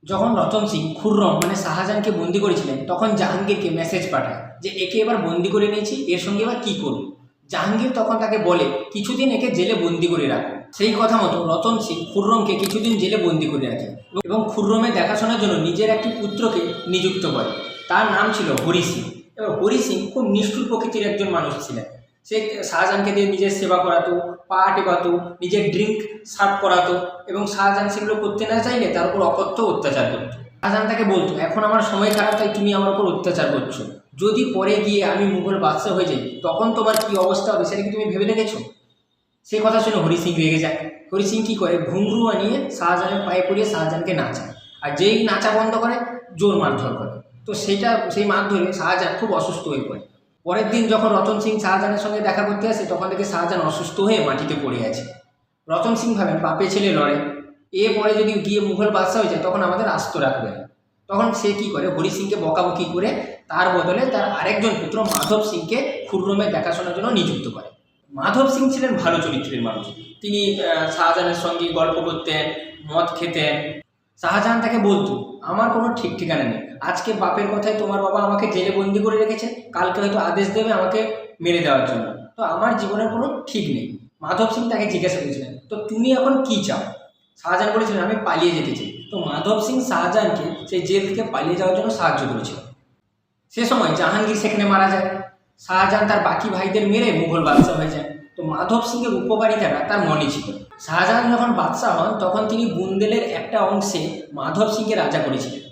যখন রতন সিং খুররম মানে শাহজাহানকে বন্দি করেছিলেন, তখন জাহাঙ্গীরকে মেসেজ পাঠায় যে একে এবার বন্দি করে নিয়েছি, এর সঙ্গে এবার কী করব। জাহাঙ্গীর তখন তাকে বলে কিছুদিন একে জেলে বন্দি করে রাখো। সেই কথা মতো রতন সিং খুররমকে কিছুদিন জেলে বন্দি করে রাখে এবং খুররমের দেখাশোনার জন্য নিজের একটি পুত্রকে নিযুক্ত করে। তার নাম ছিল হরি সিং। এবার হরি সিং খুব নিষ্ঠুর প্রকৃতির একজন মানুষ ছিলেন। সে শাহজাহানকে দিয়ে নিজের সেবা করাতো, পা টেপাতো, নিজের ড্রিঙ্ক সার্ভ করাতো এবং শাহজাহান সেগুলো করতে না চাইলে তার উপর অকথ্য অত্যাচার করতো। শাহজাহান তাকে বলতো এখন আমার সময় খারাপ, তাই তুমি আমার উপর অত্যাচার করছো, যদি পরে গিয়ে আমি মুঘল বাদশাহ হয়ে যাই তখন তোমার কী অবস্থা হবে সেটা কি তুমি ভেবে দেখেছো? সে কথা শুনে হরি সিং রেগে যায়। হরি সিং কী করে, ঘুঙরু আনিয়ে শাহজাহানের পায়ে পড়িয়ে শাহজাহানকে নাচায়, আর যেই নাচা বন্ধ করে জোর মারধর করে। তো সেই মারধরে শাহজাহান খুব অসুস্থ হয়ে পড়ে। পরের দিন যখন রতন সিং শাহজাহানের সঙ্গে দেখা করতে আসে, তখন থেকে শাহজাহান অসুস্থ হয়ে মাটিতে পড়ে আছে। রতন সিং ভাবেন বাপে ছেলে লড়ে, পরে যদি গিয়ে মুঘল বাদশাহ হয়ে যায় তখন আমাদের আস্ত রাখবে না। তখন সে কী করে, হরি সিংকে বকাবকি করে তার বদলে তার আরেকজন পুত্র মাধব সিংকে খুররমের দেখাশোনার জন্য নিযুক্ত করে। মাধব সিং ছিলেন ভালো চরিত্রের মানুষ। তিনি শাহজাহানের সঙ্গে গল্প করতেন, মদ খেতেন। শাহজাহান তাকে বলতো আমার কোনো ঠিক ঠিকানা নেই, আজকে বাপের কথায় তোমার বাবা আমাকে জেলে বন্দি করে রেখেছে, কালকে হয়তো আদেশ দেবে আমাকে মেরে দেওয়ার জন্য, তো আমার জীবনের কোনো ঠিক নেই। মাধব সিং তাকে জিজ্ঞাসা করেছিলেন তো তুমি এখন কী চাও? শাহজাহান বলেছিলেন আমি পালিয়ে যেতে চাই। তো মাধব সিং শাহজাহানকে সেই জেল থেকে পালিয়ে যাওয়ার জন্য সাহায্য করেছিল। সে সময় জাহাঙ্গীর সেখানে মারা যায়। শাহজাহান তার বাকি ভাইদের মেরে মুঘল বাদশাহ হয়ে যায়। তো মাধব সিংয়ের উপকারিতাটা তার মনে ছিল। শাহজাহান যখন বাদশাহ হন তখন তিনি বুন্দেলের একটা অংশে মাধব সিংকে রাজা করেছিলেন।